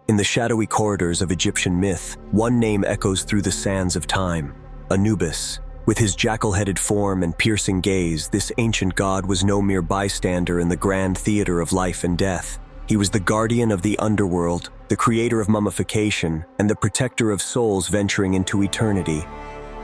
In the shadowy corridors of Egyptian myth, one name echoes through the sands of time: Anubis. With his jackal-headed form and piercing gaze, this ancient god was no mere bystander in the grand theater of life and death. He was the guardian of the underworld, the creator of mummification, and the protector of souls venturing into eternity.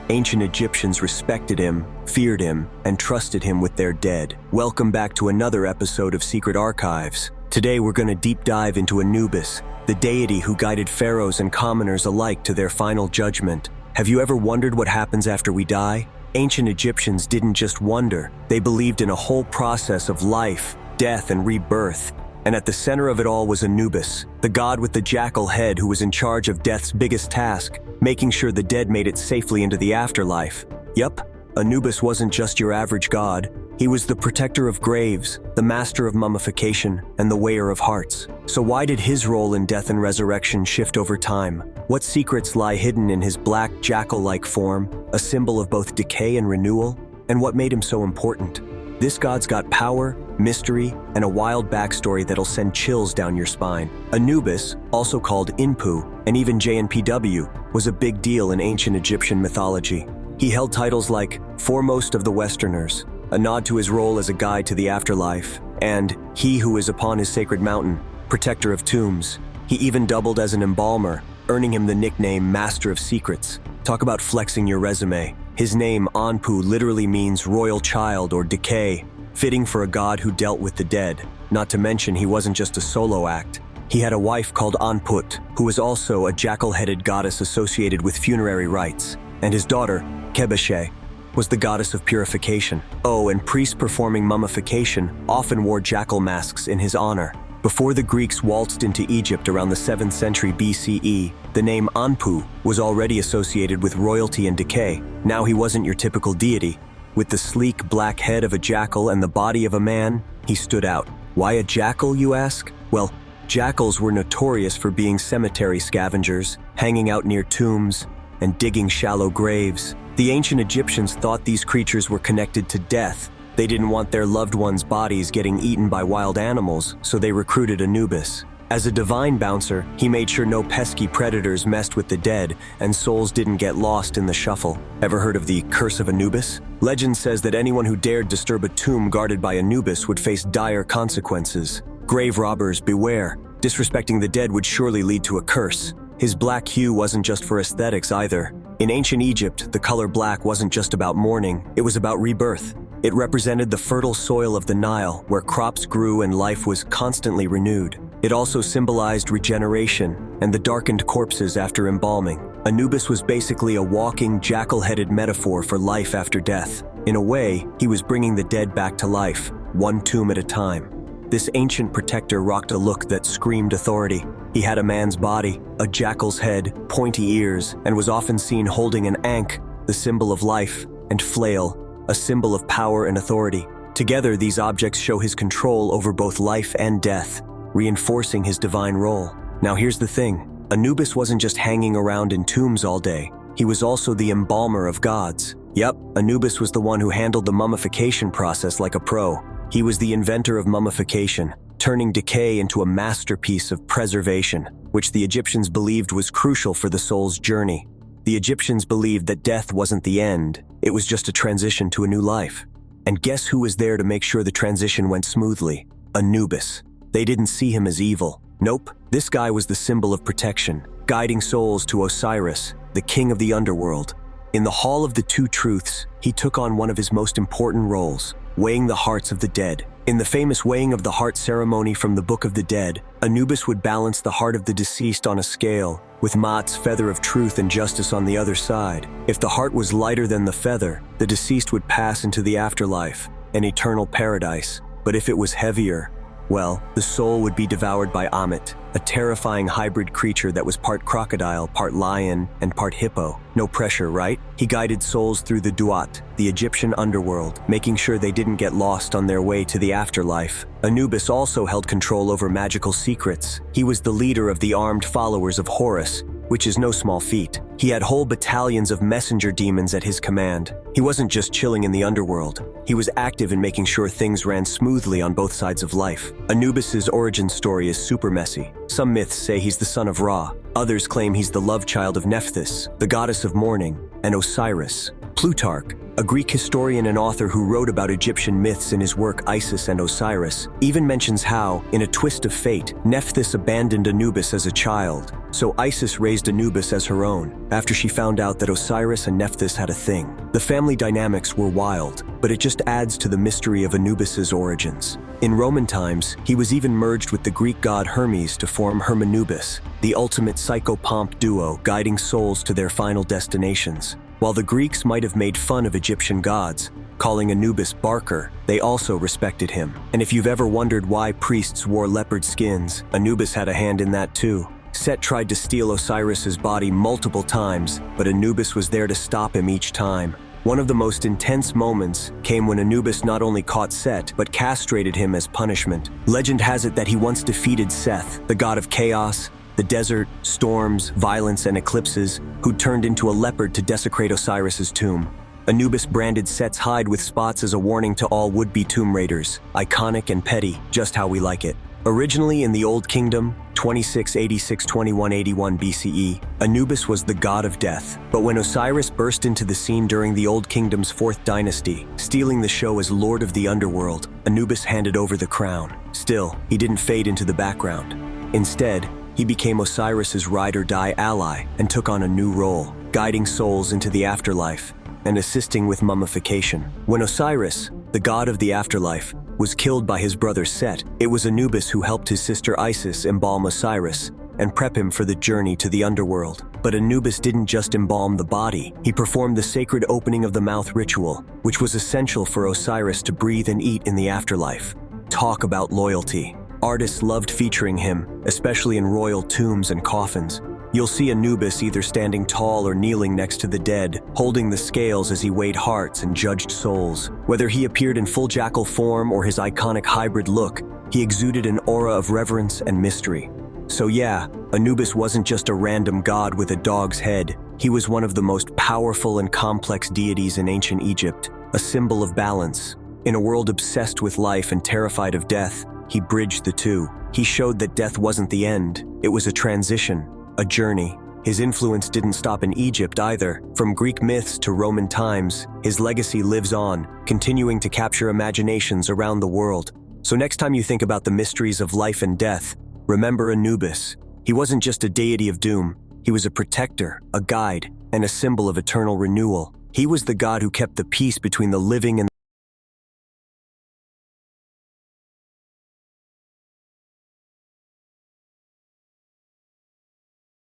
Ancient Egyptians respected him, feared him, and trusted him with their dead. Welcome back to another episode of Secret Archives. Today we're going to deep dive into Anubis, the deity who guided pharaohs and commoners alike to their final judgment. Have you ever wondered what happens after we die? Ancient Egyptians didn't just wonder, they believed in a whole process of life, death, and rebirth. And at the center of it all was Anubis, the god with the jackal head who was in charge of death's biggest task, making sure the dead made it safely into the afterlife. Yup, Anubis wasn't just your average god. He was the protector of graves, the master of mummification, and the weigher of hearts. So why did his role in death and resurrection shift over time? What secrets lie hidden in his black, jackal-like form, a symbol of both decay and renewal? And what made him so important? This god's got power, mystery, and a wild backstory that'll send chills down your spine. Anubis, also called Inpu, and even JNPW, was a big deal in ancient Egyptian mythology. He held titles like Foremost of the Westerners, a nod to his role as a guide to the afterlife, and He who is upon his sacred mountain, protector of tombs. He even doubled as an embalmer, earning him the nickname Master of Secrets. Talk about flexing your resume. His name, Anpu, literally means royal child or decay, fitting for a god who dealt with the dead. Not to mention, he wasn't just a solo act. He had a wife called Anput, who was also a jackal-headed goddess associated with funerary rites, and his daughter, Kebeshe, was the goddess of purification. Oh, and priests performing mummification often wore jackal masks in his honor. Before the Greeks waltzed into Egypt around the 7th century BCE, the name Anpu was already associated with royalty and decay. Now he wasn't your typical deity. With the sleek black head of a jackal and the body of a man, he stood out. Why a jackal, you ask? Well, jackals were notorious for being cemetery scavengers, hanging out near tombs, and digging shallow graves. The ancient Egyptians thought these creatures were connected to death. They didn't want their loved ones' bodies getting eaten by wild animals, so they recruited Anubis. As a divine bouncer, he made sure no pesky predators messed with the dead and souls didn't get lost in the shuffle. Ever heard of the Curse of Anubis? Legend says that anyone who dared disturb a tomb guarded by Anubis would face dire consequences. Grave robbers, beware. Disrespecting the dead would surely lead to a curse. His black hue wasn't just for aesthetics either. In ancient Egypt, the color black wasn't just about mourning, it was about rebirth. It represented the fertile soil of the Nile, where crops grew and life was constantly renewed. It also symbolized regeneration and the darkened corpses after embalming. Anubis was basically a walking, jackal-headed metaphor for life after death. In a way, he was bringing the dead back to life, one tomb at a time. This ancient protector rocked a look that screamed authority. He had a man's body, a jackal's head, pointy ears, and was often seen holding an ankh, the symbol of life, and flail, a symbol of power and authority. Together, these objects show his control over both life and death, reinforcing his divine role. Now here's the thing, Anubis wasn't just hanging around in tombs all day. He was also the embalmer of gods. Yup, Anubis was the one who handled the mummification process like a pro. He was the inventor of mummification, turning decay into a masterpiece of preservation, which the Egyptians believed was crucial for the soul's journey. The Egyptians believed that death wasn't the end, it was just a transition to a new life. And guess who was there to make sure the transition went smoothly? Anubis. They didn't see him as evil. Nope, this guy was the symbol of protection, guiding souls to Osiris, the king of the underworld. In the Hall of the Two Truths, he took on one of his most important roles, weighing the hearts of the dead. In the famous weighing of the heart ceremony from the Book of the Dead, Anubis would balance the heart of the deceased on a scale, with Ma'at's feather of truth and justice on the other side. If the heart was lighter than the feather, the deceased would pass into the afterlife, an eternal paradise. But if it was heavier, well, the soul would be devoured by Ammit, a terrifying hybrid creature that was part crocodile, part lion, and part hippo. No pressure, right? He guided souls through the Duat, the Egyptian underworld, making sure they didn't get lost on their way to the afterlife. Anubis also held control over magical secrets. He was the leader of the armed followers of Horus, which is no small feat. He had whole battalions of messenger demons at his command. He wasn't just chilling in the underworld. He was active in making sure things ran smoothly on both sides of life. Anubis's origin story is super messy. Some myths say he's the son of Ra. Others claim he's the love child of Nephthys, the goddess of morning, and Osiris. Plutarch, a Greek historian and author who wrote about Egyptian myths in his work Isis and Osiris, even mentions how, in a twist of fate, Nephthys abandoned Anubis as a child. So Isis raised Anubis as her own, after she found out that Osiris and Nephthys had a thing. The family dynamics were wild, but it just adds to the mystery of Anubis's origins. In Roman times, he was even merged with the Greek god Hermes to form Hermanubis, the ultimate psychopomp duo guiding souls to their final destinations. While the Greeks might have made fun of Egyptian gods, calling Anubis Barker, they also respected him. And if you've ever wondered why priests wore leopard skins, Anubis had a hand in that too. Set tried to steal Osiris's body multiple times, but Anubis was there to stop him each time. One of the most intense moments came when Anubis not only caught Set, but castrated him as punishment. Legend has it that he once defeated Seth, the god of chaos, the desert, storms, violence, and eclipses, who turned into a leopard to desecrate Osiris's tomb. Anubis branded Set's hide with spots as a warning to all would-be tomb raiders. Iconic and petty, just how we like it. Originally in the Old Kingdom, 2686-2181 BCE, Anubis was the god of death. But when Osiris burst into the scene during the Old Kingdom's 4th dynasty, stealing the show as Lord of the Underworld, Anubis handed over the crown. Still, he didn't fade into the background. Instead, he became Osiris's ride-or-die ally and took on a new role, guiding souls into the afterlife and assisting with mummification. When Osiris, the god of the afterlife, was killed by his brother Set, it was Anubis who helped his sister Isis embalm Osiris and prep him for the journey to the underworld. But Anubis didn't just embalm the body. He performed the sacred opening of the mouth ritual, which was essential for Osiris to breathe and eat in the afterlife. Talk about loyalty. Artists loved featuring him, especially in royal tombs and coffins. You'll see Anubis either standing tall or kneeling next to the dead, holding the scales as he weighed hearts and judged souls. Whether he appeared in full jackal form or his iconic hybrid look, he exuded an aura of reverence and mystery. So yeah, Anubis wasn't just a random god with a dog's head. He was one of the most powerful and complex deities in ancient Egypt, a symbol of balance. In a world obsessed with life and terrified of death, he bridged the two. He showed that death wasn't the end. It was a transition, a journey. His influence didn't stop in Egypt either. From Greek myths to Roman times, his legacy lives on, continuing to capture imaginations around the world. So next time you think about the mysteries of life and death, remember Anubis. He wasn't just a deity of doom. He was a protector, a guide, and a symbol of eternal renewal. He was the god who kept the peace between the living and